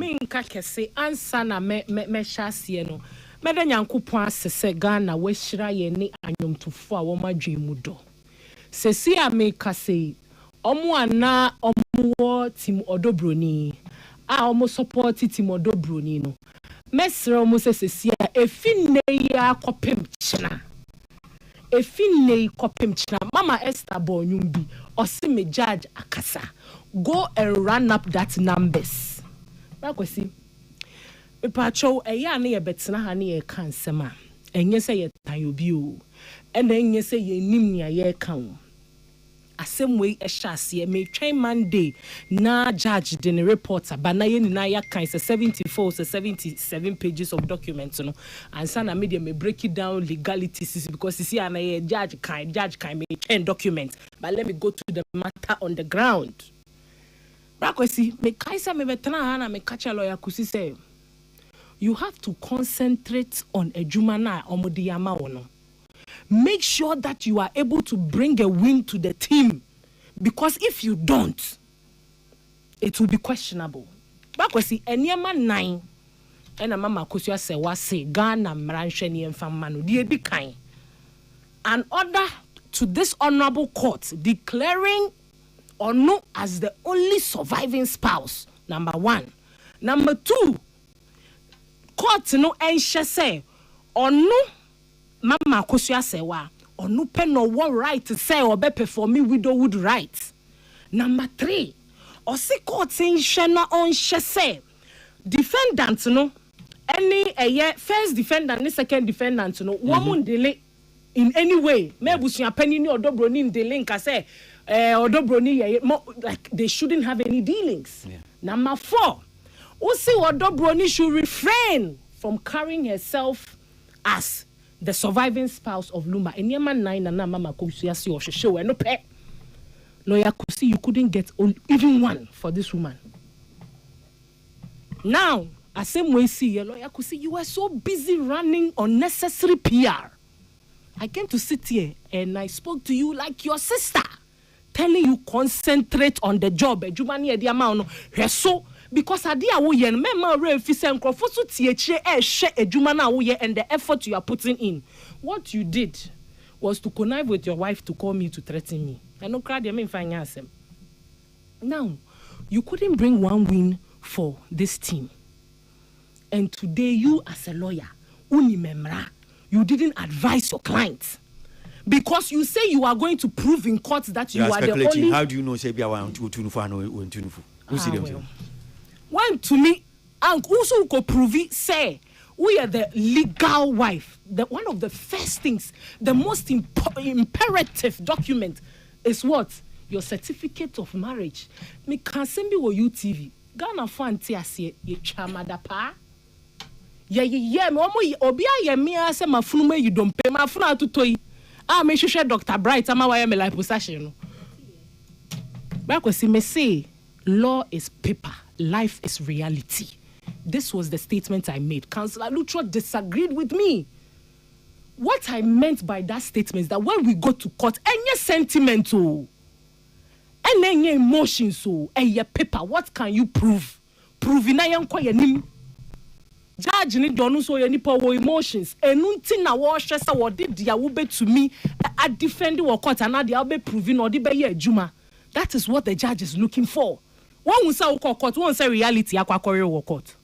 me nka kese ansa na me hyasie no meda nyankopon asese Ghana we hyira ye ni anyomtofo a wo madwen mu do sesi a me kase omo ana omo team odobroni a omo support team odobroni no mesre omo sesi a efinne ya kopem china mama Esther Bonyumbi osi me judge akasa go and run up that numbers bakwesi me pacho eya na ye betena ha na ye kan sema enye se ye tan obi o ena enye se ye nim nia ye kan Asem we ehya me twen Monday na judge the reporter ba na ye ni na ya kan 74 to 77 pages of documents no ansa na media me break it down legalities because you see na ye judge kan me twen document but let me go to the matter on the ground bakwesi me kaisa me betena ha na me catch lawyer kusi say you have to concentrate on adwuma na omodi ama wono. Make sure that you are able to bring a win to the team because if you don't it will be questionable. Bakwesi eniema 9 ena mama Kosua Serwaa say Ghana mranhwe ne mfamma no de edi kan an order to this honorable court declaring Onu as the only surviving spouse. Number 1. Number 2, court no enhye say Onu mama Kosua Serwaa Onu pe no what right to say or be performing widowhood rights. Number 3, osi court enhye na onhye say defendant no any first defendant ni second defendant no woman delay in any way mebusia pani ni odobroni in delay nka say odobroni like they shouldn't have any dealings. Number 4, osi odobroni should refrain from carrying herself as the surviving spouse of Lumba. Eniema 9 na mama Kosua si ohwehwe no pe lawyer Kusi you couldn't get even one for this woman. Now Asem we see lawyer Kusi you were so busy running unnecessary PR. I came to sit here and I spoke to you like your sister, telling you concentrate on the job. Ejumani e dia ma no hweso because ade a wo ye no mema re fi se nkrofo so tiechire e hwe ejuma na wo ye and the effort you are putting in. What you did was to connive with your wife to call me to threaten me. I no cry dem fanya Asem. Now, you couldn't bring one win for this team. And today you as a lawyer, unimemra, you didn't advise your clients. Because you say you are going to prove in court that you are the only. How do you know say be one to who see them? One to me, and also could prove it, say we are the legal wife. One of the first things, the most imperative document is what? Your certificate of marriage. Me can send me with UTV. Ghana fan tiase ye chamada pa. Me obi aye me ase mafunu me you don't pay mafunu atutoyi. Me hwehwe Dr. Bright ama wa me liposuction no. Bakwesi me say law is paper, life is reality. This was the statement I made. Councillor Lutro disagreed with me. What I meant by that statement is that when we go to court, any sentimental, any emotions, so any paper, what can you prove? Proving I am quite a judge ni donu so ye nipa wo emotions enunti na wo hwesa wo de dia wo be to me a defend wo court and dia wo be proving or de be ye adwuma. That is what the judge is looking for. One who say wo court, one say reality akwakore wo court.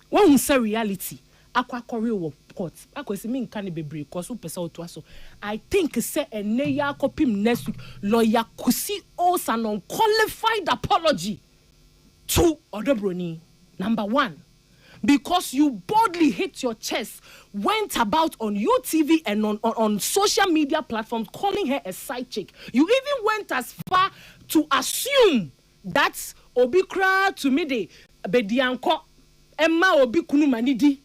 One who say reality akwakore wo court. Akwesi me nka ne bebre cause wo pesa oto aso. I think say ene ya kopim next week lawyer Kusi owes an unqualified apology to Odobroni. Number 1, because you boldly hit your chest, went about on UTV and on social media platforms calling her a side chick. You even went as far to assume that Obikra to me de Bedianko Emma Obi Kunu Manidi.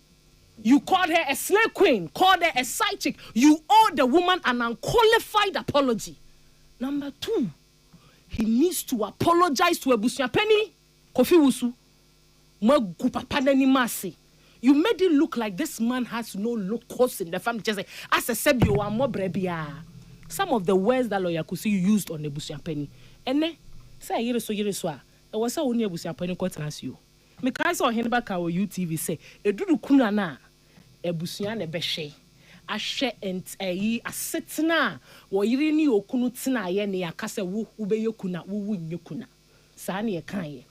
You called her a slave queen, called her a side chick. You owe the woman an unqualified apology. Number 2, he needs to apologize to Ebusia Penny Kofi Wusu. You made it look like this man has no locus in the family. Just like, as I said, you are more brebia. Some of the words that lawyer Kusi used on Ebusia Penny. And then say it was so it was so only Ebusia Penny court as you. me kai so Oheneba ka wo UTV say eduru kuna na ebusua na behwe ahwe ent asetena wo yiri ni okunu tena ye ne yakase wo ubeye kuna wo nyekuna sa na ye kan ye.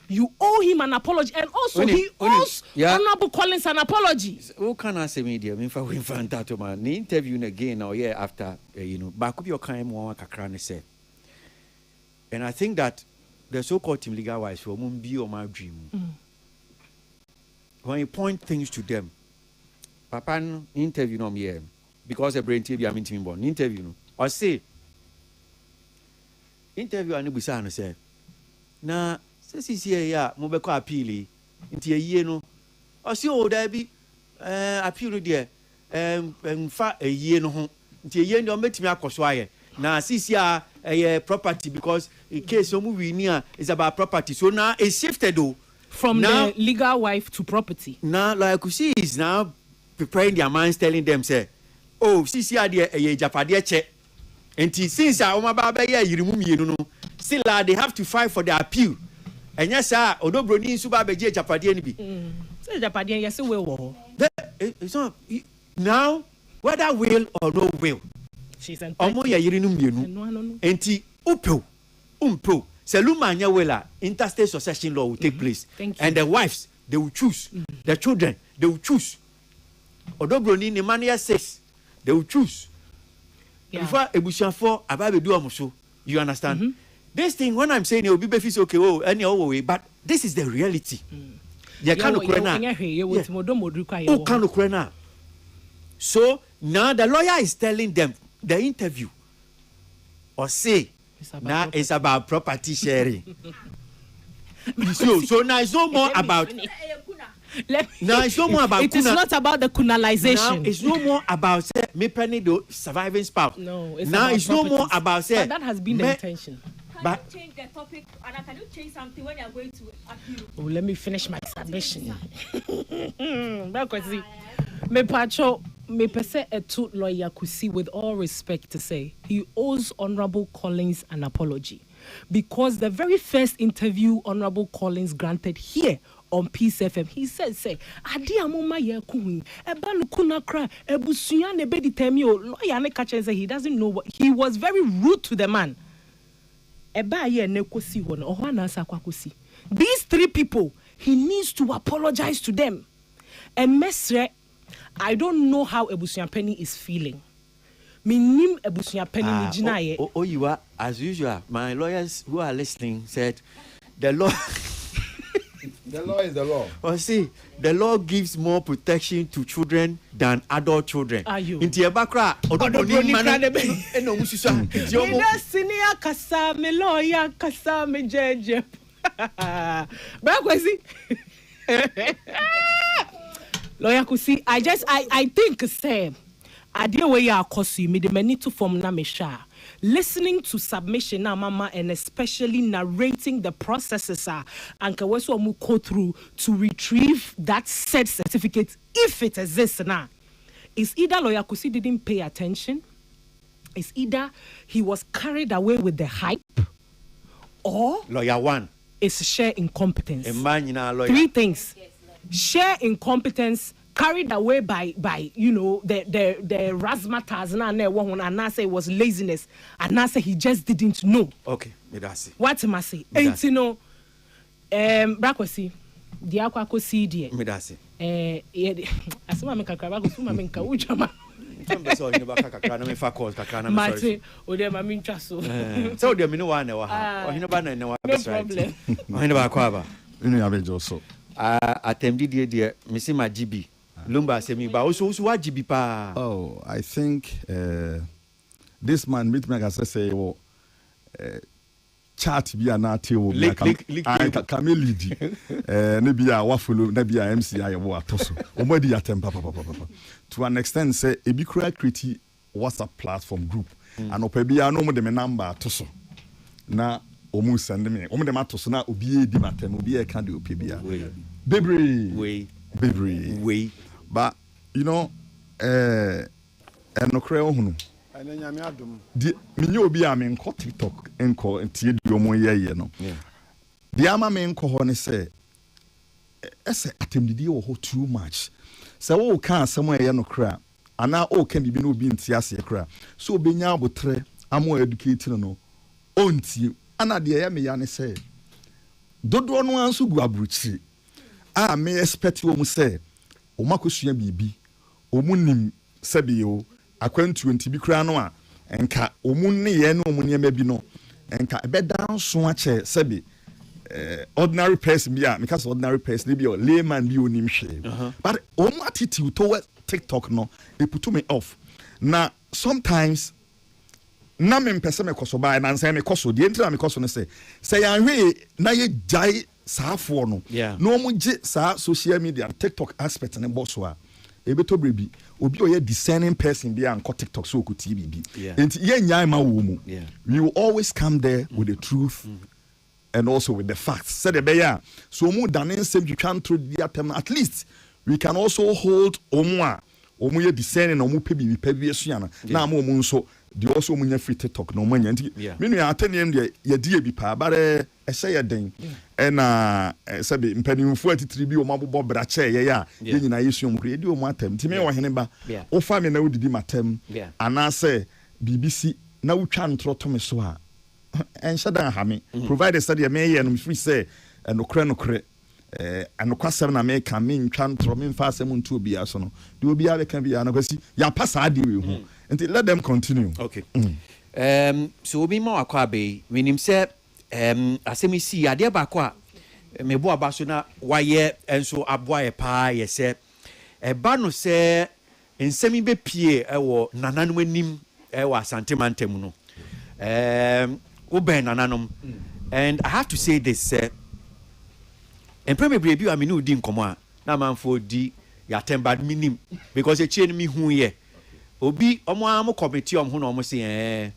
You owe him an apology, and also he owes Honorable Collins an apology. What can I say, media? Me for win fan tato man. The interview again or year after, back up your kind more kakrane said. And I think that the so-called team legal wise for be or my dream. When you point things to them, Papa interview no me because the brain TV I'm in born interview no or say interview and Busana said na. This here, yeah, Mobeko appeal. Into a year, no. I see old Abby, appeal there, fa a year no. Into a year, no, met me a coswire. Now, CCR a property because in case some movie near is about property. So now it's shifted though from now, the legal wife to property. Now, like you see, is now preparing their minds, telling them, say, oh, CCR dear a Japadia check. And since our baba, you remove me, you know, still they have to fight for the appeal. And yes, sir, although Bruni Suba Beji Japadian be. Say Japadian, yes, will. It's not now, whether will or no will. She's an Omoya Yirinum, you know. Enti Umpo, Seluma Nyawela, interstate succession law will take place. And the wives, they will choose. The children, they will choose. Although Bruni Nemania says, they will choose. Before Ebushan for Ababe Duamuso, you understand? This thing, when I'm saying it will be beneficial, okay, oh, any other way, but this is the reality. You can't So now the lawyer is telling them the interview or say now it's about property sharing. so now it's no more about. Now it's no more about. It is not about the kunalization. Now it's no more about say me penny the surviving spouse. No, it's now about it's no more about say. But that has been the intention. Can you change the topic? And can you change something when you are going to appeal? Oh, let me finish my submission. Me pacho, me pese etu lawyer Kusi, with all respect to say, he owes Honorable Collins an apology. Because the very first interview Honorable Collins granted here on Peace FM, he said, say, Adi amoma ye kuhi, ebanu kuna kra, ebusuya nebe ditemio, lawyer ne kache say he doesn't know what, he was very rude to the man. These 3 people, he needs to apologize to them. And Mesre, I don't know how Ebusian Penny is feeling. Minim Ebusian Penny oh, you are, as usual. My lawyers who are listening said, the law... The law is the law. Well, see, the law gives more protection to children than adult children. Are you? Into your background, senior kasa me lawyer kasa me judge. Lawyer Kusi, I think say I deal where you are kosi me the many to form na me sha. Listening to submission now, mama, and especially narrating the processes and kaweso mu go through to retrieve that said certificate if it exists now. It's either Lawyer Kusi didn't pay attention, it's either he was carried away with the hype, or Lawyer 1 it's sheer incompetence. 3 things. Sheer incompetence, carried away by you know the razzmatazz and I say it was laziness and I say he just didn't know. Okay, that's it. What am I say? Ain't you know Brakwasi the aqua see dear. That's it. Asema me kakra ba ko me nka ujama. Mate o de ma min twaso. So de me no one wa ha. Oheneba na wa no problem. Oheneba kwa ba. You know have also. Attempted the Missy Majibi. Lumba Asem, but also wajibi pa. Oh, I think this man meet me as I say, chat be an article. Kame lead. Nebi a wafulu, nebi a MCI wo atoso. Omodi atem papa. To an extent, say e be create WhatsApp platform group. And opebi a no mo de me number atoso. Na omu send me. Omu de atoso na obi e di matem, obi e kan de opebi a. Bebre. But you know, enokre ohunu. Nyame adom. Di minye obi a me nko TikTok, enko entie di omo ye no. Di ama me nko ho ne say ese atemdidi wo ho too much se wo kan asem eye no kra ana o kan bibi no bi ntia ase kra so obenya abotre amo educate no ontie ana de ya me ya ne se dodo no anso gu abruchi a me expect wo mu se o makosua bibi o munim se bi o akwantu nti bi kra no a enka o mu ne ye no o mu ne ma bi no enka be dan so a che se bi ordinary person be because ordinary person be or layman be onim hwe but my attitude toward TikTok no it put me off now sometimes na me pese me koso ba na nsan me koso de entra me koso no say ya hwe na ye jai saafo no no mo je sa social media TikTok aspect ne boss wa ebeto brebi obi oye discerning person be an TikTok so ko TV bi enti ye nyan ma wo mu we will always come there with the truth and also with the facts. Said the bear. So more than same you can't through the attempt. At least we can also hold omwa omuye discerning omu pebi suana. Na mo mu so the also munya free TikTok no manya nti me no atenem de ye die bi pa bare ehye den na sabe mpanimfu atitiri bi o mabobɔ brache ye ya ye nyina yesu omkure ye di omu atem nti me wo hene ba o fa me na wodidi matem ana se BBC na wotwa ntro to me so a and shada hame provided study me and free say no kre and kwasem na me kan me ntwa ntro me fa asem ntu obi aso no de obi a be kan bi na kwasi ya pasa ade we hu and let them continue. Okay. So obi ma akwa be wenim say asem si ade ba kwa me bo aba so na waye enso aboa ye pa ye say ba no say ensemi be pie wo nananum anim wo asantemantam no and I have to say this and probably I mean no din komo na man for di ya temba minim because e chie me hu ye obi omo am committee om hu no omo se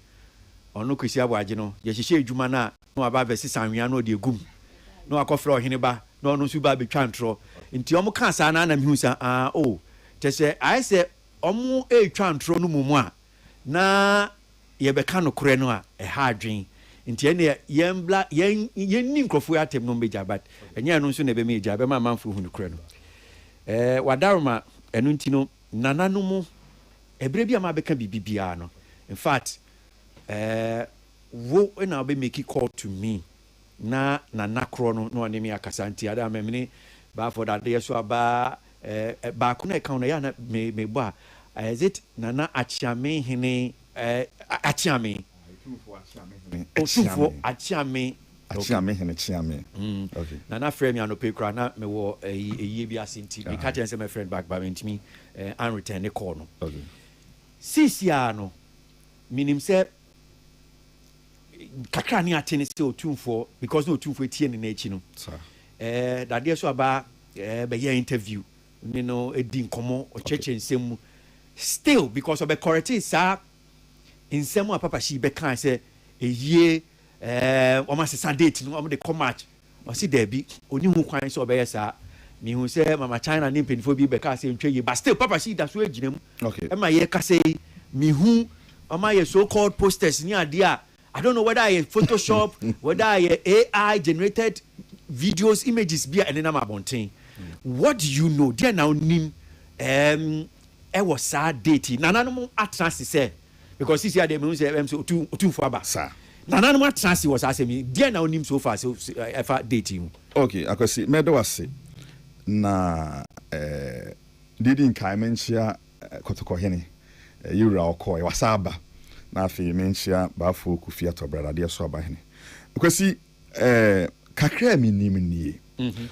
ono kwesi abwaje no ye hihye adwuma na no aba verse sanwea no de gum no akofra Oheneba no ono su ba betwa ntro nti omo kan sa na me hu sa te se I say omo e twa ntro no mumu a na ye beka no kore no a ha adwen nti ene yembla yen ni nkrofo atem no meja but enya no nso na be meja be ma manfo hu no kore no wadaroma enu nti no nananu mu ebre bia ma beka bibibia no in fact wo na be make call to me na nakro no no ne me akasa nti ada memni ba for that day so aba ba ku na account na ya na me bo is it nana achiame hene achiame Otufo achiame hene chiame okay nana frame ya no pe kra na me wo eye bi asenti me catch say my friend back ba mentimi and return the call no okay sisia no minim say kakra ni atene say Otufo because no Otufo tie ne na echi no that dey so aba be your interview you know edi nkomo o cheche nsem still because of the correct sa nsem a papa shi be kan say eyie o ma se date no o de commatch o si there bi oni hu kwan so be yesa mi hu say mama China ni penfo bi be ka say ntwe ye but still papa shi da so agina mu okay e ma ye ka say mi hu o ma ye so called posters ni ade a I don't know whether I Photoshop whether I AI generated videos images bi and na ma bonten what do you know there now nim was sad date nananom atransi say because this year they mean say two for aba sir nananom atransi was asem there now nim so far so ever dating okay akwasi medo wase na didn't kai mentia kotoko hene yura okoi wasaba na afi mentia bafo kufia to brother there so aba hene akwasi kakra mi nim nie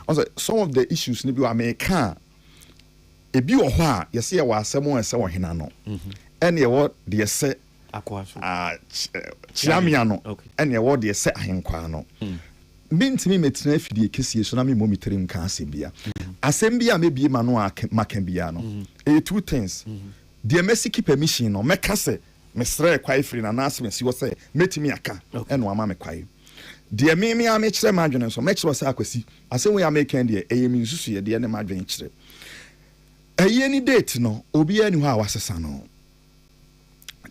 also some of the issues ni bi wa America ebi wo ho a yesi ye wa asemo ese wo hena no ene ye wo de yese akwa so chiamia no ene ye wo de yese ahenkwa no bintimi metina afidie kesie so na me momitri nka asebia asembia mebie ma no makambia no two things the mesiki permission no meka se mesre kwai free na nas mesi wo se metimi aka ene wa ma me kwai de me a me kire ma adwene so me kire so akwasi asem we American de eyemi nsusu ye de ne ma adwene kire ayeni date no obi ani ho a wasesa no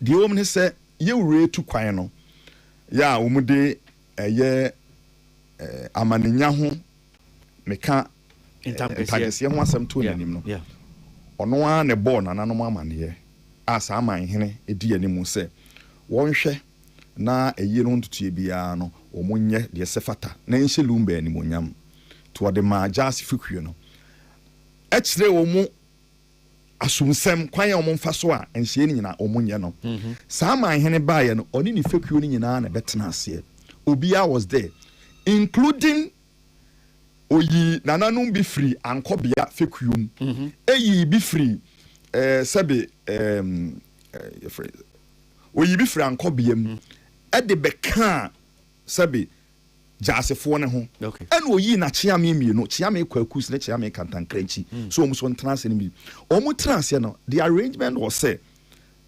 de wom ne se ye wure tu kwan no ya omude eye amaninya ho meka ntagese ho asɛm to nanim no ɔno a ne bɔ nananom amaneɛ a saa amanhene edi anim sɛ wɔnhwɛ na ɛyie no ntutu biara no ɔmonyɛ deɛ sɛfata na nhyɛ Lumba animonyam to ɔde ma Jase Fikue no ɛkyerɛ wɔn asumsɛm kwan a wɔn mfa so a nhyɛ ne nyina ɔmonyɛ no saa amanhene baeɛ no ɔne ne Fikue no nyinaa na bɛtena aseɛ obiara was there including oyi nananom bi free ankɔbea Fikuum eyi bi free sɛbe oyi bi free ankɔbea mu ɛde bɛka sɛbe Jasefoɔ ne ho ɛna oyi na Kyeame mmienu Kyeame Kwakus ne Kyeame Kantankranchi so ɔmo so ntena ase ne bi ɔmo tena ase no the arrangement was say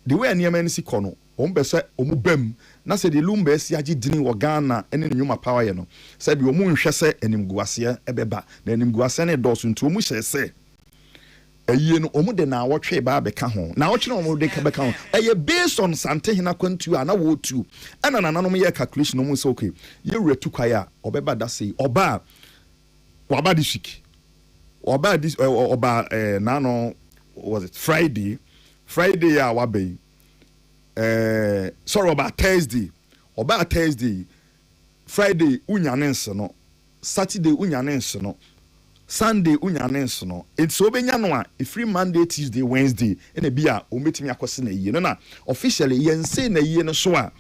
the way nneɛma no si kɔ no ɔmo bɛ sɛ ɔmo bam na sɛ de Lumba asi agye dini wɔ Ghana ɛne ne nnwuma power yɛ no sɛ bi ɔmo nhwɛ sɛ animguaseɛ ɛbɛba na animguaseɛ ne dɔɔso nti ɔmo hyɛ sɛ ɛyie no ɔmo de na awɔtwe ba bɛka ho na awɔtwe no ɔmo de ka bɛka ho ɛyɛ based on Santehena kwantu a na wɔtu ɛna nananom yɛ calculation ɔmo sɛ okay yɛwura tu kwae a ɔbɛba da sei ɔba waba this week ɔba this ɔba nano was it Friday a waba yi sorry about Thursday Friday unyane nse no Saturday unyane nse no Sunday unyane nse no it's obenya no a free Monday Tuesday Wednesday ena bia o metimi akose na yie no na officially yense na yie no so a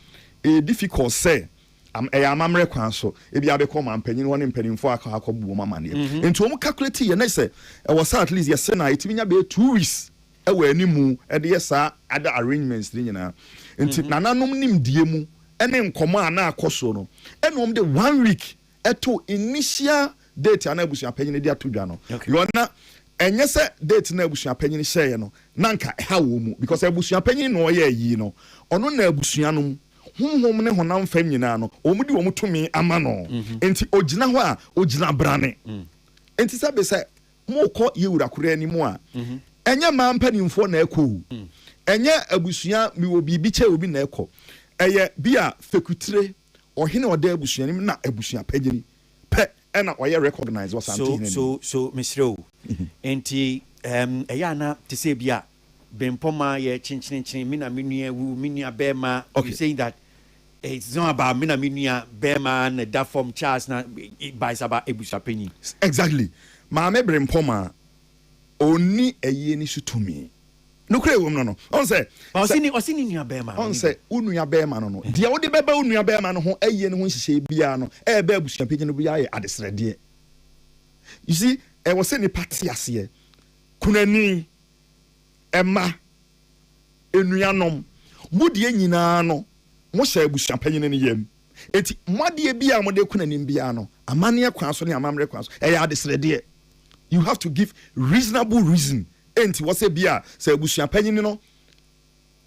difficult say amamre kwan so bia be come ampanyin won mpanimfo akɔbu mama ne enti o mu calculate ye na say e was at least ye say na etimi nya be 2 weeks ewe animu de yesa other arrangements ni nyina enti nananom nim die mu ene nkomo ana akoso no enom de 1 week eto initial date ana abusu apanyin de atodwa no yona enye se date na abusu apanyin hyeye no nanka ha wo mu because abusu apanyin no ye yi no ono na abusuanom honhom ne honam fam nyina no omudi wo mutumi ama no enti ogina ho a ogina brane enti sabe se mo kɔ yewura kora ani mu a enye mampanimfo na ekɔ enye abusua mi wo bibi che obi na ekɔ eye bia fekutire ohene oda abusua nim na abusua pagini pe na oye recognize what something so misro enti eya na te say bia bempoma ye chinchin mina menua wu menua bema you saying that it's not about mina menua bema and that form Charles na by about abusua panyin exactly ma me brempoma oni eye ni sutumi no kure wo no on say osini nua bema on say unua bema no dia wo de beba unua bema no ho eye ne ho nhihye bia no e ba abusua panyin no bia ye adesrede you see e was say ni party ase kunani Emma enuanom mudie nyina no mo hye abusua panyin ne yam enti modie bia mo de kunanim bia no amane kwan so ne amamre kwan so e ya adesrede you have to give reasonable reason enti wo se bia se abusua panyin no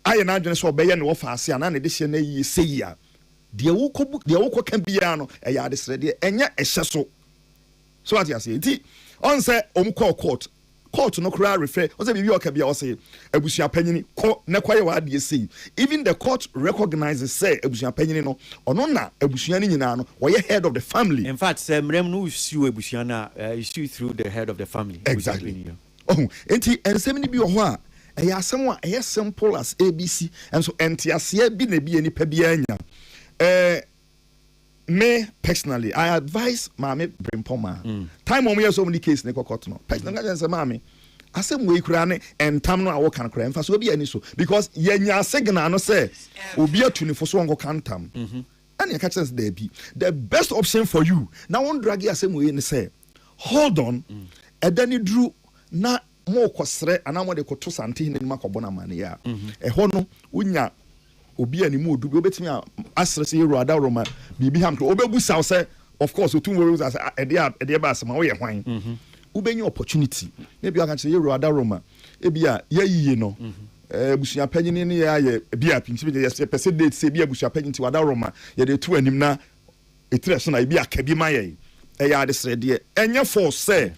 aye na adwene so obeye ne wo fa ase ana ne de hye na yi sei a de wo kan bia no e ya adesrede enye ehye so what you say enti on say court no kura refer o say bibi o ka bia o say abusua panyin ko ne kwaye wa de sei even the court recognizes say abusua panyin no ono na abusua ni nyina no wo ye head of the family in fact say mrem no sue abusua na you sue through the head of the family exactly enti ensem ni bi o ho a e ya asem a e simple as ABC and so entiase bi na bi enipa bi anya me personally I advise mama brempoma time on so many case ne kokot no personally I say mama asem we kura ne entam no awo kan kura emfa so bi ani so because yenya signal no say obi atunifo so onko kantam and you catch sense there be the best option for you now one drag asem we ni say hold on edani dru na mo kwasre ana mo de koto sante ne makobo na mane ya ho no unya obi animu odu bi obetimi asrese yero ada roma bibi ham to obebu saw say of course otum worries as e ba asema wo ye hwan ubenyi opportunity na bi aka che yero ada roma e bia yayiye no busua panyin ne ya ye bia pinti bi ye pese date say bia busua panyin ti wada roma ye de tu anim na etire so na bia ka bi ma ye e ya de srede enye for say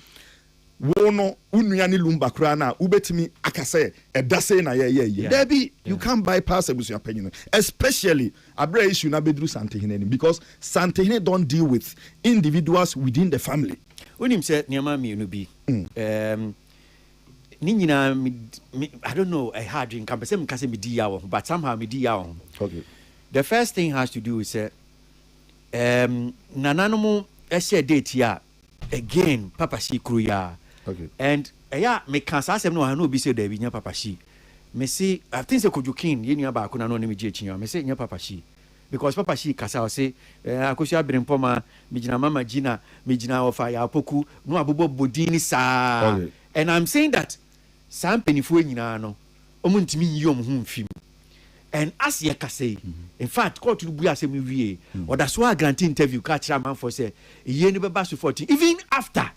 wo no unua ni Lumba kra na ubetimi akase edase na ye debi you can't bypass abusua panyin especially abra issue na bedru Santehene because Santehene don't deal with individuals within the family unim say niama mi no bi I don't know a hard drink but somehow me di yawo. Okay. The first thing has to do with nananomo share date ya again papa shi kruya. Okay. And me can say no no be say there be nya papa shi. Me say I think say kojukin ye nia ba ko na no me je chinyo me say nya papa shi. Because papa she kasa say akosi abrempoma mijina mama jina mijina ofa ya poku no abobo bodini sa. Okay. And I'm saying that some penifo nyina no omuntimi yi omhu mfim. And as ye kase in fact court to bua asem wie or that's why grant interview ka kira man for say ye ni beba so 14 even after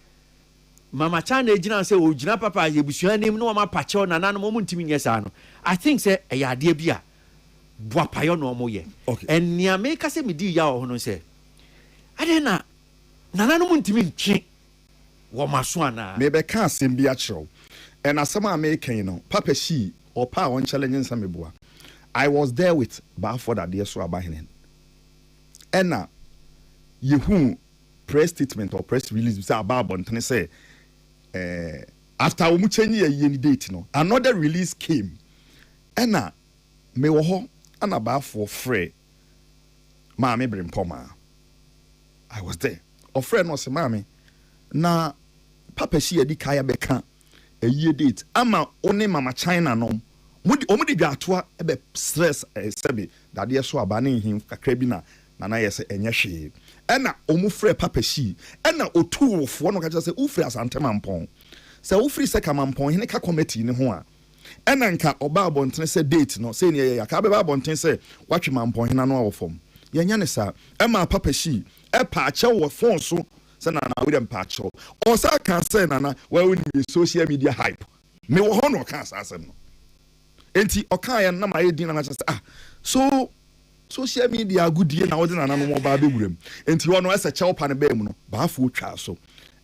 mama chana jina say o jina papa ye busua nim no ma pache na nanu omuntimi nyesa no I think say e ya ade bia boapayo no mo ye. Okay. And nia me ka se me di ya ho no say ade na nanu muntimi ntwe wo maso ana me be ka asem bi a kyerɛw and asema American you know papa she or pa won challenge nsa meboa I was there with Baford Ade so abahenen and na yehu press statement or press release say about bontene say after we change ye date no another release came and na me wo ho ana Baford free maame brempoma I was there or friend no say maame na papa she edi kaya beka a year date ama one mama China no omudi dwatoa ebe stress sebe dade so abane him kakra bi na na yese enye hwe ena omu frɛ papa shi ena otuwofo no kacha se ufri asantema mpon se ufri se kamampon hene ka committee ne ho a ena nka oba abonten se date no se ne ya ka be abonten se watwe mampon hena no awofom yenya ne sa ema papa shi e pa ache wo phone so se na we dem pa ache o sa kan se na we woni social media hype me wo ho no kan sa asem no enti okaya na ma yedin na say so social media goodie na wode na no ba bewuram enti wo no ese chew pa ne ba mu no ba afo twa so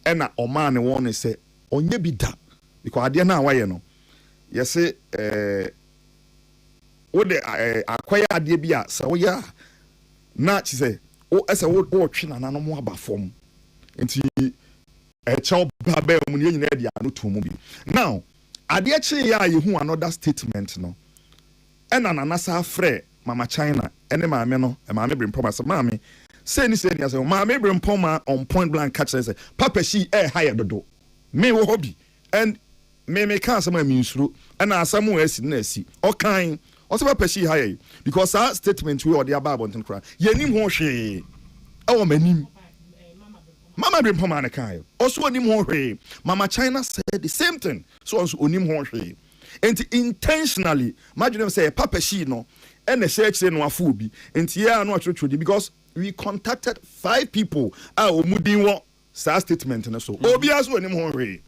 e na o ma ne won say onye bi da because ade na waye no yese wode akwaya ade bi a se wo ya na chi say o ese wo twe na no mo aba fom enti chew ba ba mu ne nyina dia no to mu bi now ade chi ya yehu another statement no ena na nasa frɛ mama China ene maame no maame brempoma say maame say ni say maame brempoma on point blank catch say papa she higher dodo me wo hobby and me can say me nsuro ena asam wo asi na asi okan o say papa she higher because that statement we or the bible ntin kra yenim ho hwe e wo manim mama brempoma na kan also onim ho hwe mama China said the same thing so also onim ho hwe and intentionally imagine them say papa she no and the church say no afubi and yeah no atwetwe because we contacted 5 people omudin wo sa statement na so obiaso onim ho hwe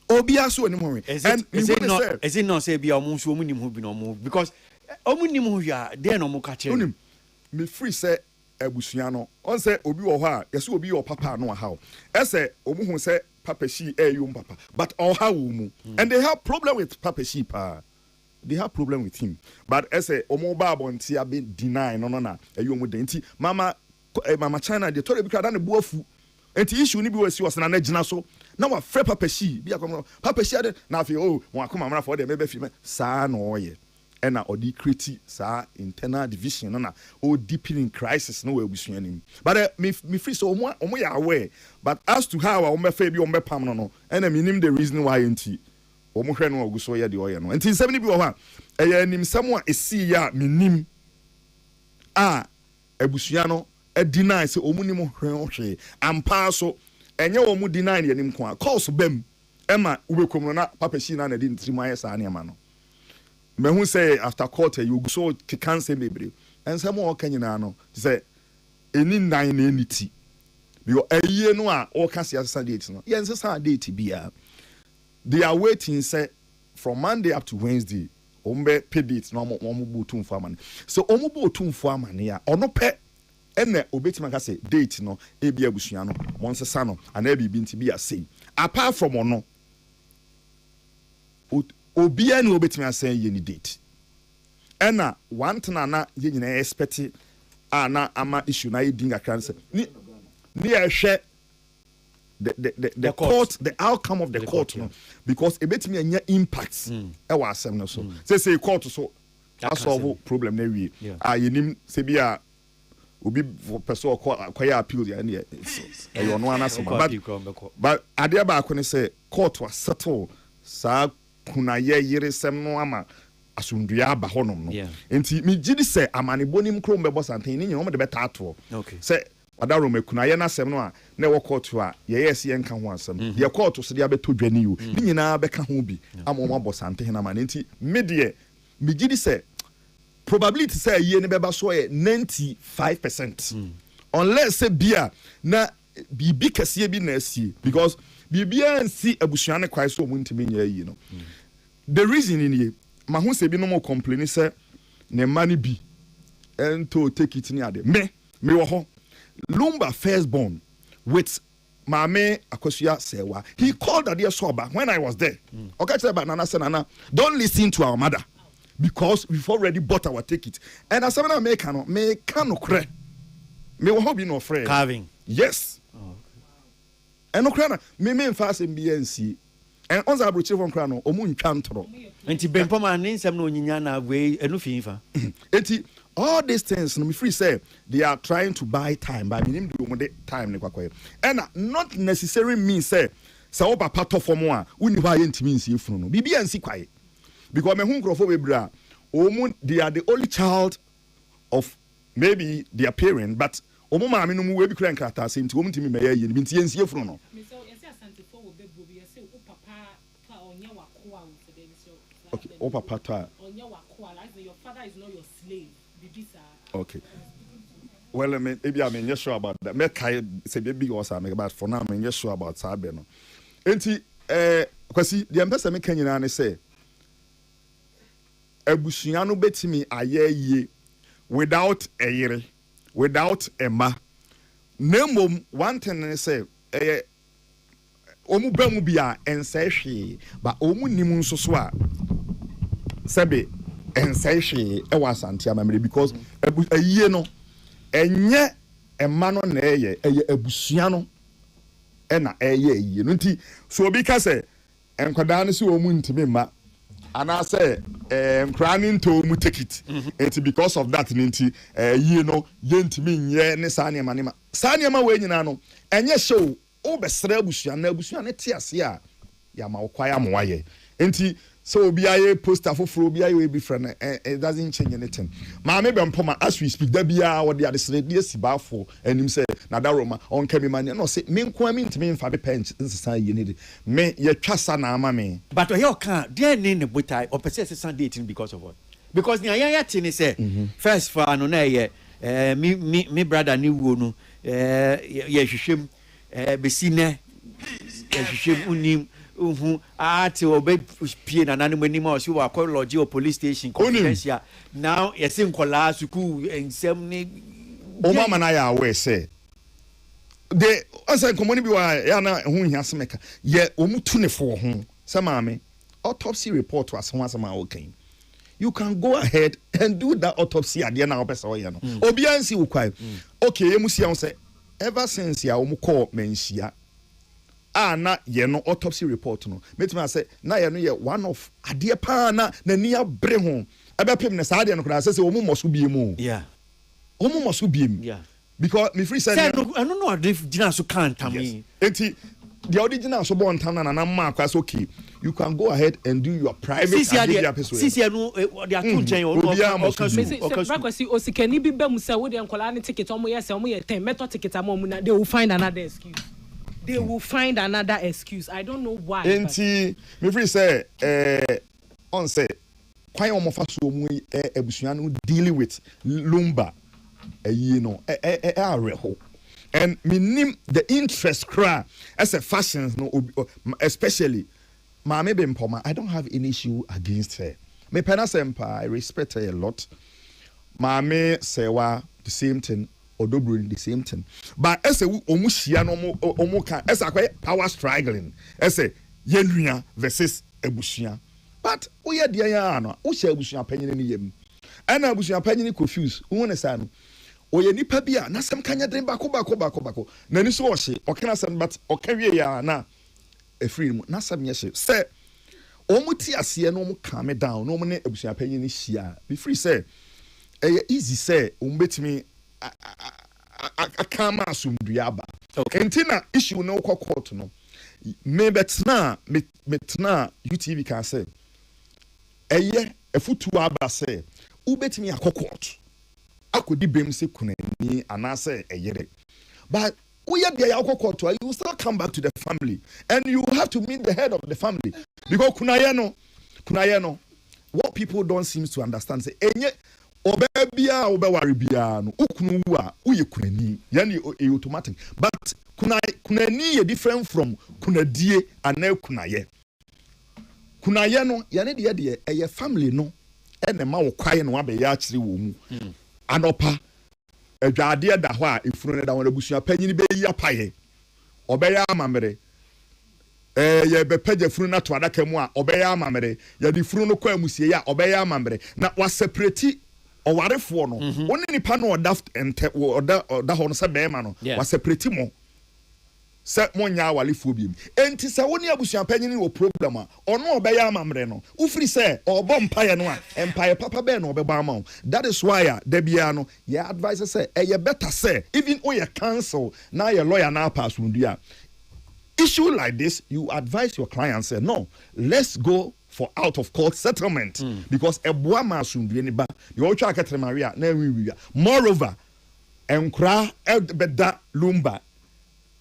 obiaso onim ho hwe and is it not say bia omunso omunim ho bi no mo because omunim ho ya dey no mo ka che onim me free say abusua no on say obi wo ho a yese obi wo papa no ha o ese omuhu say papa she papa but all how mu and they have problem with papa she pa they have problem with him but as a omo babo nti abi deny no na eyom de nti mama China de tori bi kra na buafu nti issue ni bi wasi was na gina so na wa frɛ papa she bi akomo papa she de na afi oh won akoma mra for de mebe fi me sa na oye ena odi create sa internal division no na o deepen in crisis no we busua nim but me free so omo ya aware but as to how omo fa bi omo pam no ena me nim the reason why nti omo hwɛ no oguso ye de oye no nti nsɛm ni bi wɔ hɔ a ɛyɛ nim sɛm a esi ya me nim a abusua no deny sɛ omo nim hwɛ ampa so ɛnyɛ omo deny ne nim ko a course bam ɛma ubekom no na papa shi na di ntiri mu ayɛ saa ne ma no me hu say after court you go so can say mebre and some more can na no say eni nine na eniti because aye no a o can say asasa date no yes asasa date bia they are waiting say from Monday up to Wednesday ombe pay date no mo bu tumfo amane so omo bu tumfo amane ya ono pe ene obetima ka say date no e bia busua no mo nsesa no ana bibi nti bia say apart from ono obia ni obetimi asan ye ni date ena one thing na ye nyina expect na ama issue na ye dinga kan se ni ehwe the court, the outcome of the court, no, because it makes me a impacts. Asem no so. Say court so that solve problem na we. You nim say bia obi person kwaya appeal ya na e yo no anasem but ade ba ko ne say court was settle sa kuna yere sem no ama asundua aba honom no enti me gidi say amane bonim krom be bosanten ni nyom de beta ato say adaro makuna ye na asem no a na wo court a ye yes ye nka ho asem ye court so de abeto dwane yo ni nyina be ka ho bi amoma bosanten na amane enti me de me gidi say probability say ye ne beba so 95%. Unless say bia na bibi kese bi na asie because bibia nsi abusuane kwai so muntimi nya yi no. The reason in ye ma hu se bi no mo complain say ne mani bi ento take it ni ade me wo ho Lumba firstborn with Mame Akosua Serwaa. He called Adia Soba when I was there. Okay, say but Nana say Nana, don't listen to our mother. Because we've already bought our ticket. And as someone make no cre. Me wo hobi no friend. Carving. Yes. Oh, okay. And no cre me fast MBNC. And on the abrochi from cra no omu ntwa ntoro. Enti bempoma ne nsem no onyinya na we enu fifa. Enti all these things no me free say they are trying to buy time but me do mo de time ne kwakwa. And not necessarily mean say wo papa to for mo a uni hwa ye ntimi nsi efunu no. Bibia nsi kwaye. Because me hunkrofo bebra they are the only child of maybe their parent but omo maame no mu we bi kra nkrata se nti omo ntimi meye ye nti yensi efunu no me so yesi asante fo wo bebro bi yesi o papa ka onye wakoa wo se dey so okay o papa ta onye wakoa like your father is not your slave bibisa okay well maybe I'm not sure about that me kai say baby was am but for now I'm not sure about sabe no enti kwasi the empesa me kan nyina ne say abusuya no betimi ayeye without a yere without a ma nemom one thing ne say omu bamu bia ense hwe ba omu nimu nso so a sebe ense hwe e wasante amamre because ayiye no enye ema no na eye abusuya no e na eye ayiye no nti so obi ka say enkwada no se omu ntimi ma ana say crying to mu take it it's because of that ninti you know yentimi nye ne saniema ne ma saniema we nyina no enye show o besra abusua na abusua ne te ase a ya ma okwaya moaye enti so obi aye poster foforo obi aye we be friend it doesn't change anything ma me be mpoma as we speak da bia wo de adesre de sibafo anim say na da roma on kemi man no say me nko ami ntimi mfa be pench nsesa ye ne de me ye twasa na ama me but o here kan there ne botai o pese sesa dating because of what because ni aya te ni say first for no na ye me brother ni wo no ye hwehwem besine ye hwehwem unim ati obe pie na nanu mani ma o si wa call lodge or police station confidential now you see nkola suku ensem ni o mama na ya we say de asa komoni bi wa ya na hu hia semeka ye omutu ne fo ho se maame autopsy report was one sama okay you can go ahead and do that autopsy at the na opesa o ye no obi ansi wo kwai okay ye musia on say ever since ya omu call menhia na ye no autopsy report no metima say na ye no ye one of ade pa na ni abre ho abepem ne saade no kra say omu moso biemu yeah omu moso biemu yeah because me free say no I don't know ade gina so kan tami enti the original so bon tan na ma akwa okay you can go ahead and do your private episode sisi no they are too gen okasu osikani bi bem say wo de nkola ne ticket omo yes omo ye 10 meto ticket am na they will find another excuse. They will find another excuse. I don't know why. Enti me free say on say kwan omo fa so mu abusua no dealing with Lumba you know areho and minim the interest cry as a fashion no especially Mame Bempoma I don't have any issue against her. Me pena sempa I respect her a lot. Mame Serwaa the same thing. Odobro the same thing but ese omu hia no omu kan ese akwa power struggling ese yenua versus ebusua but oye dia ya no wo hia ebusua panyine ni yem ana ebusua panyine confuse wo ne sa no oye nipa bia na sem kanya den bako na ni so ohye okena sem but okawie ya na efiri mu na sem ye hye say omuti ase no mu calm down no mu ne abusua panyin ni hia be free say easy say umbetimi akama asumdua ba entina issue no kwa court no me betna UTV can say efutu aba say ubetimi akokot akodi bem se kunani anase eyere but we are there akokot you will still come back to the family and you have to meet the head of the family because kunaye no what people don't seem to understand say enye obebia obeware bia no ukunu wu a uye kunani yani automatic but kunani is different from kunadie and kunaye no yani de eye family no ene ma wo kwaye no abeya akire wo mu anopa adwade da ho a efunu ne da won abusua panyini be yi apaye obeya amamere ye bepaja funu na to adaka mu a obeya amamere ye di funu no kwa amusie ya obeya amamere na wa separate owarefo no oni nipa no odaft ente oda ho no se be ma no wa separate mo se monya awalefo bi enti se woni abusua panyini wo problem a ono obeya amamere no ufiri se obo mpaye no a empaye papa be no obeba ama. That is why da bia no ye advise say ye better say even o ye counsel na ye lawyer na pass undua issue like this, you advise your client, say, no, let's go for out of court settlement because a boama soon be any you all try to Maria. Moreover, enkra beda Lumba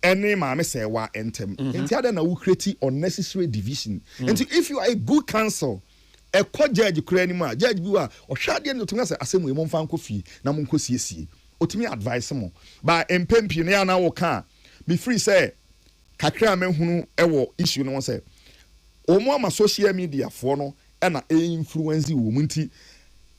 any mama Serwaa entem. And the other now create unnecessary division. And if you are a good counsel, a court judge you create anymore, judge you are or shadi and to say Asem we monfan kofi na monko siesie. Otimi advise mo. By empempi na na wo kan be free say kakra menhunu ewo issue no say omo ama social media for no na influence wo munti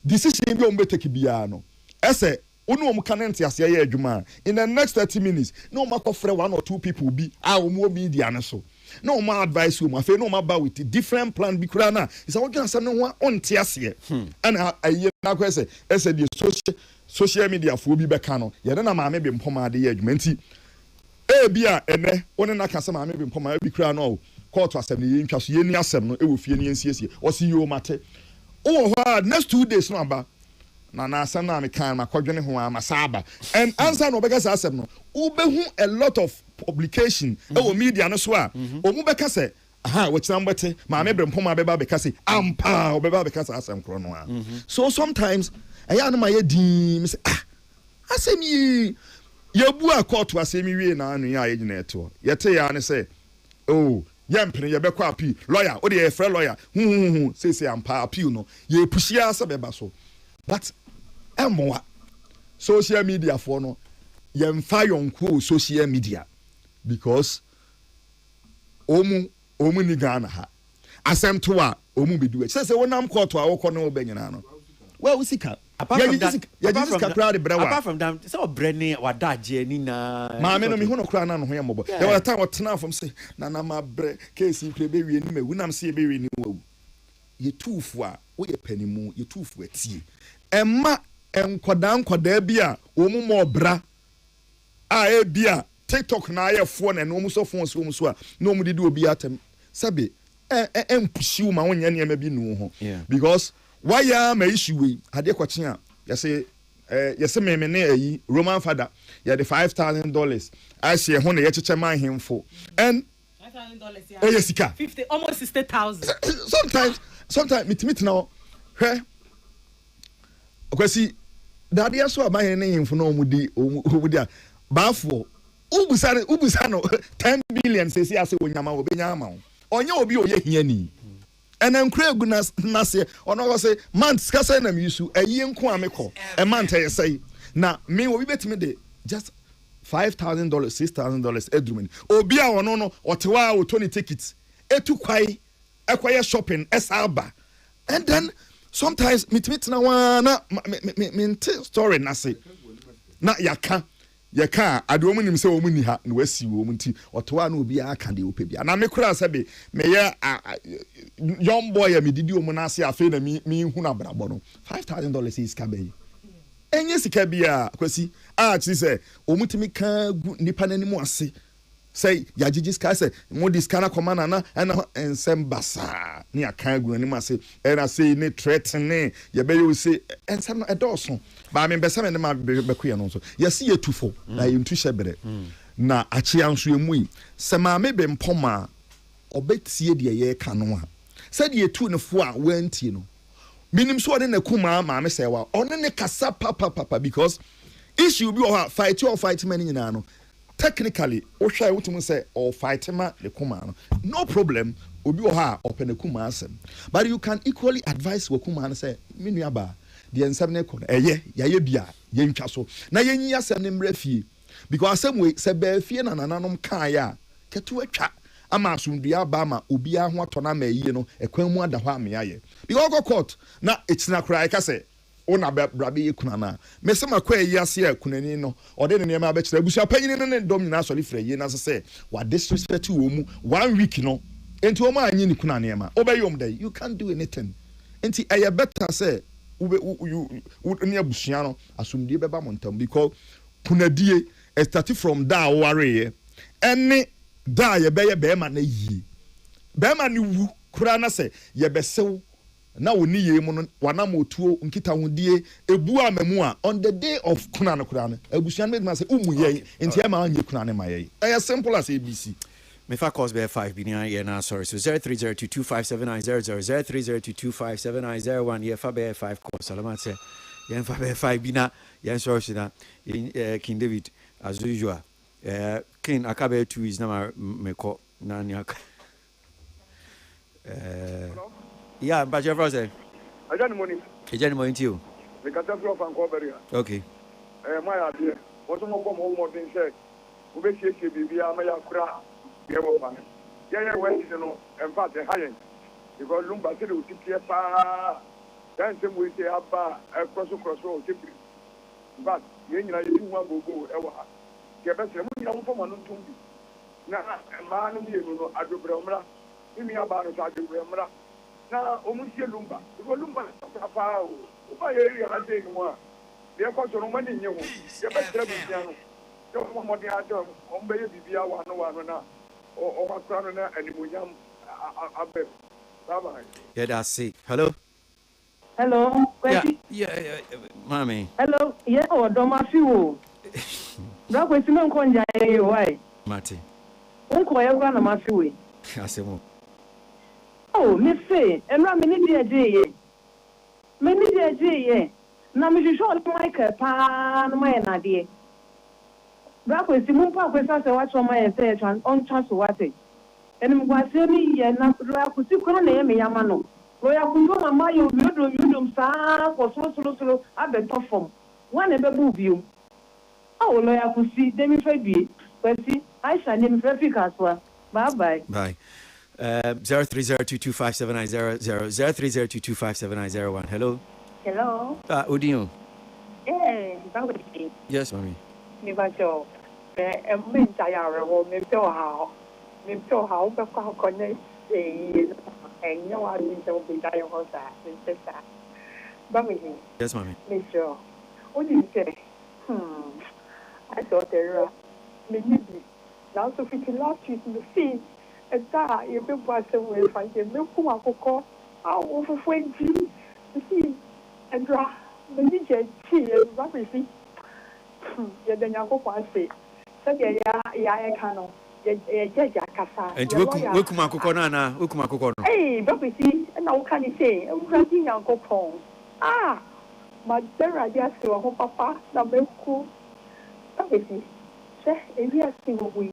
decision bi o mbeteki bia no ese onu omo kanenti ase ya adwuma in the next 30 minutes no makofre one or two people bi a omo media no so no ma advice wo afa no ma ba with different plan bi kura na isa wo gyan asem no ho onte ase ana aye na ko ese the social media for bi beka no ye na ma me bi mpoma de ya adwuma nti bia ene woni na kasa ma me bi mpoma bi kura no court asem ni ntwa so ye ni asem no e wo fie ni ensiesie o si yo mate o ho next 2 days no aba na asem na me kan makodwene ho amasaba and answer no beka asem no ubehu a lot of publication e wo media no so a o mu beka se aha wo kina mbete ma me bre mpoma beba beka se ampa o beba beka asem kro no a so sometimes eya no ma ye din me say asem yi yebu a court asemi wie na anu ya yegina eto yete ya ne say oh yempene ye bekọ appeal lawyer o de free lawyer say ampa appeal no ye pushia se beba so but emoa social media for no yemfa yonko social media because omu ni Ghana ha asem to a omu bedu e say wonam court a wo kọ no obanyina no well usika apart from that so branding wadaje ni na ma me no me hu no kra na no ho yembo there was time what na from say na ma bre case kre be wie ni ma wu nam say be wie ni wu ye tufu a wo ye panimu ye tufu atie emma enkoda bi a wo mu mo bra a e bia TikTok na ayefo na no mu so phone so mu so a no mu didi obi atem sabe empushi ma wonya ne ma bi nu ho because why am I issue we ade kwachia yese me na ayi Roman father ya the $5,000 I say ho na ye cheche man himfo and $5,000 yeah yes sika 50 almost 60,000 sometimes meet now hwe okwasi dade aso aban ne himfo na omudi a bafo ubusa no 10 billion sesi ase onyama obenya ama onye obi oye hiani and then Craig Nase or no say months kasa na misu ayi nko ameko a month say na me we bet me de just $5,000 $6,000 edrumen obi a ono no otewa o 20 tickets etu kwai ekwaye shopping esaba and then sometimes meet na wana me story na say na yaka adomu nim se omu ni ha na wasi wo munti otowa na obi aka de ope bia na me kura sabe me ye young boy ya me didi omu na ase afi na me hu na brabo no $5,000 is ka be enye sika bia kwasi chi say omutimi kan gu nipa nanimu ase say ya jijiska say mo diskana komana na ensem basa ni akan gu nanimu ase na say ni threatening ye be you say ensem no edoso ba me besa me na ma bekuye no so yesi ye tufo na ye ntu hyebere na achi anso emu se ma me be mpoma obetie de ye ka no a se de etu ne fo a wantie no minim so ode na kuma ma me Serwaa one ne kasa papa because issue bi o fight many nyina no technically o hwai wotum say or fight ma le kuma no no problem obi o ha open ne kuma asem but you can equally advise we kuma no say menu aba de ensem ne ko eye yaye bia ye ntwa so na yenyi asem ne mra fie because asem we se ba fie na nananom kan ya ketu atwa ama asundua ba ma obi a ho atona ma yie no ekwan mu ada ho ameaye because go court na etina kra ka say ona brabe yekuna na mesema kwa yi ase a kunani no ode ne nema abekira abusia panyin ne dom nyina asori fra yi na say wa disrespect wo mu 1 week no enti o ma anyi ne kuna nema obeyom dai you can't do anything enti eye better say you ne abusia no asumdie beba montam because kunadie start from da worry ene da ye beye be ma na yi be ma ne wu kura na say ye besew na woni ye mu no wana motuo nkita hodie ebu amamu a on the day of kuna no kura no abusuan me ma say umuye enti e ma anye kuna ne ma ye as simple as ABC me fa cause be 5 bi na ye na sorry so 0302257900 0302257901 ye fa be 5 cause salama say ye fa be 5 bi na ye sorry na King David as usual King akabe 2 is na me ko na ni aka yeah, but your brother. I don't money. I don't know you. The catastrophe and cover. Okay. My idea. What's more than said? We be see baby, I may have cracked. Yeah, well, you know, in fact, the high because Lumba said it would take a then some we say up a cross road. But you know, you want to go. Get better. We don't come on to me. Now, man, you know, I do Bromra. Give me about it. I do Bromra. Na omusie Lumba because Lumba papa o pa ye ha dey no de ko so no mani nye ho ye be tra bia no yo mo de adom o mbe ye bibia wa no na o wakra no na animunyam abe bye. Yeah, that's it. Hello. Yeah, mommy. Hello. Yeah, o do ma fi wo. Bra ko si me nko nja ye why? Mate. Nko ye gwa na ma fi we. Asem. Oh, me say, and I'm in the day. Now, Mr. Short Michael Pan, my idea. Black with Simon Park with us, watch on my say, on chance to what it. And was me, and not could you call name Yamano. Where I could go, my you do star for so, I bet perform. One ever move you. Oh, lawyer could see them if I be. But see, I shall name traffic as well. Bye. 0302257900 0302257901. Hello. Udino. Yes, mommy. Nibajo. Me tayara wo me to how be ko connect and you are in so be die ho sa sister. Bami. Yes, mommy. Me sure. What do you say? I thought there me need now so fit last week me see you be passing with find you kuma koko awo fufuenji see edra me ni je chi e ba me see ye de nyako kwase se de ya e kano ye jeja kasa enti we kuma koko na we kuma koko no ba me see na wo kan say e wura di nyako pon ma dera dia se wo papa na me ku ba me see se e wi asi wo wi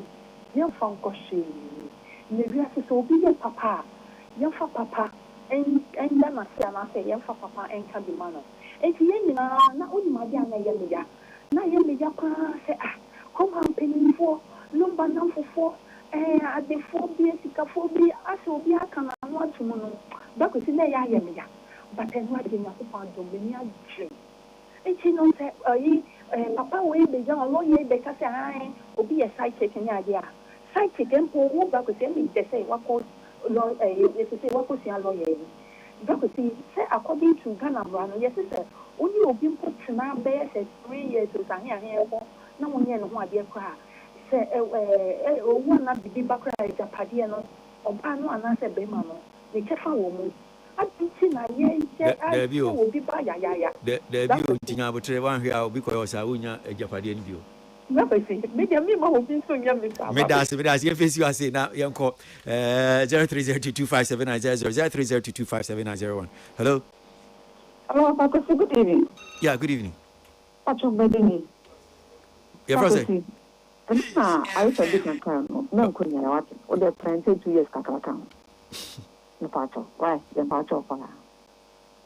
ye fan ko shi Nevia so be your papa, young for papa, and then I say, young for papa and can be manner. And you not only my young Yamia, now Yamia say, come on, penny for Lumba number 4, and at the 4 years, I shall be a can I want to know. But we see Yamia, but then what in your Dominia dream. And she don't say, Papa will be young lawyer because I will be a side taking idea. Site tempo wo ba ko se mi dese wa ko lo e se se wa ko si alo ye Because say according to Ghana Brano, yes, sir, only open put now bear 3 years to Sahia here. No one here, no one dear cry. Say, one not be back cry, Japadiano, or Pano, and I said, Bemano, the Chefa woman. I think I will be by Yaya. The view, Tina, but one here because I wouldn't a Japadian view. Medas, if you are saying now, young call 03022790, Hello. Hello, Papa. Good evening. Yeah, good evening. What's your wedding? Yeah, Frosty. I was a different car. No, couldn't you watch it? Or they're planted 2 years, Kakaka. No part of why, the part of why.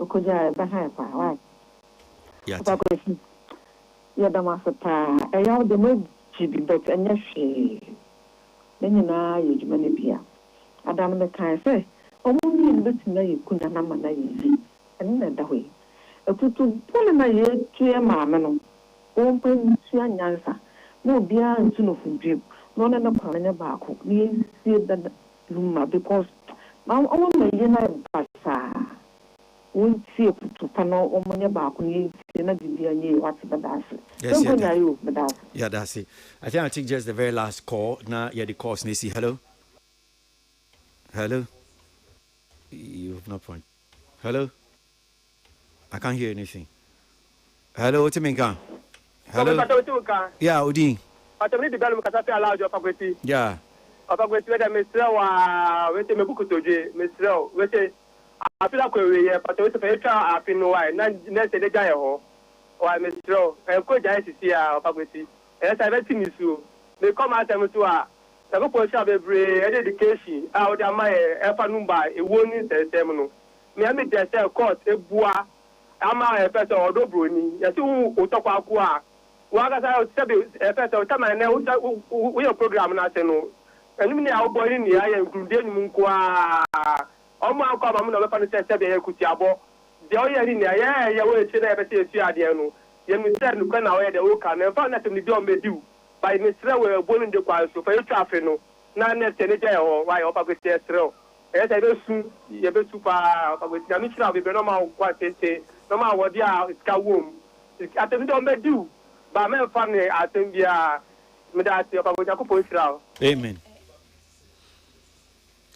Could you behind why? Yeah, yeah, the master pa. I have the mood to be but and yes, then you know, you many beer. Adam the kind say, only in the you couldn't number easy, and in that way. A tutu pull my head to your mamma. Won't bring to your answer. No beer and soon of drip, none of the colony back. We see that Lumba because now all my dinner passa. Won't see to panel or money back when you see not be what's the dash. Yes, yeah, that's it. I think I'll take just the very last call. Now, yeah, the call, Nisi. Hello. Hello. You have no point. Hello. I can't hear anything. Hello, what's your name? Hello. Yeah, Udi. Yeah. I feel like we're but we I feel no why. Next day, die ho. Or I miss throw. And could I see our publicity? And I bet you so. They come out them to our. The local shop every education out of my Lumba, a warning seminal. Me, I make the cell court a bois. Am I a person or Dobruni? Yes, who talk about Gua. What I said, a person, come and know we are program national. And you know, boy in the eye and Grundin Munqua. Ọmọ akọ abamu na ọbẹfa no sẹ bẹ yẹ kutiabọ de ọyẹ ni na yẹ wo ekyir na yẹ bẹ sẹ esu adeɛ no yẹ mi sẹ nukọ na ọyẹ de o ka na nfa na tẹm ni bi ọmọ ediw by mi srɛ wɔ ɛbɔ no de kwa so fa etwa afe no na ne sɛ ne gya yɛ hɔ wa yɛ ɔfa kwesi ɛsrɛ o ɛyɛ sɛ yɛ bɛ su paa ɔfa kwesi na mi kyerɛ abebe na ɔma akɔ atete na ɔma awɔde a sika wom atɛm de ɔmɔ ediw ba mɛ nfa ne atɛm bi a mi da ase ɔfa kwesi akɔpɔ nsira o. Amen.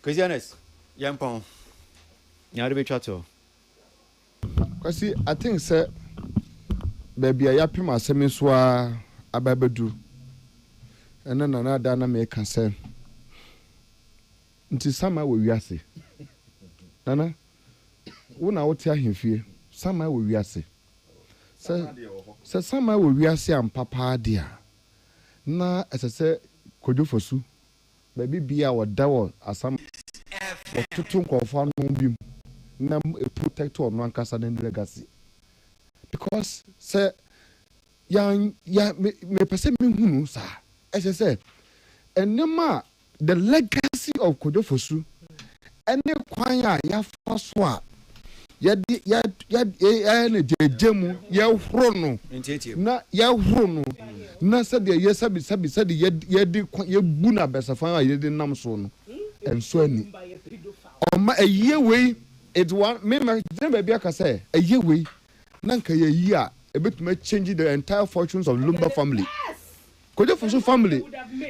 Christianes, yampon. Nyare be chato. Kwasi, I think sir baby I yapi ma asem so a ababedu. Ena na da na me ka say. Nti sama we wiase. Nana, wo na wote ahemfie, sama we wiase. Se sama we wiase am papa dia. Na esese kojofosu. Baby bia woda wo asam otutu nkofo anu bim. Na a protector no ankasa na legacy because say ya me pese me hunu sa ese say enema the legacy of Kojofosu ene kwan ya ya faso a ya ne jejemu ya horo no na ya horo no na se de ye sabi de ye di ye bu na besafan a ye di nam so no enso ani oma eye we it one me baby aka say a year way nanka ye yi a ebetuma change the entire fortunes of Lumba family. Kojofosu family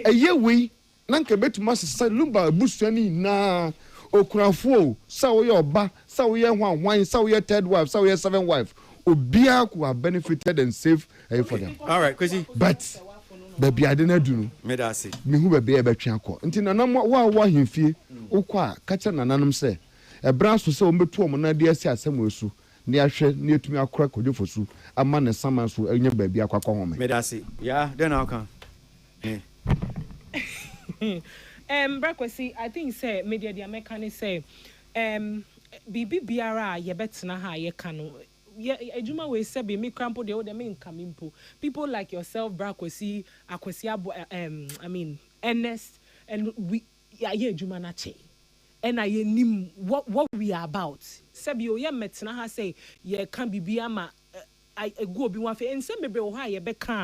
a year way nanka ebetuma say Lumba busuani na okunafo sa wo ye oba sa wo ye hwan sa wo ye third wife sa wo ye seventh wife obia could have benefited and saved for them. All right, Kwesi. But baby I didn't do me that say me hu baby e betwe akọ nti na wa hemfie ukwa kacha nananum say a branch so ombetu omo na de asi asem esu ne ahwe ne etumi akora Kojofosu ama ne saman so enya baabi akwakọ home me that say yeah then how can Brakwesi, I think say media the American say bibi biara ye betena ha ye kanu ejuma we say be me crampo de o me nkamimpo people like yourself Brakwesi Akwesi I mean Ernest and we ye ejuma na che and I nim what we are about. Sebio ye metna ha say ye can be ama I go be one fe and some be o ha ye be kan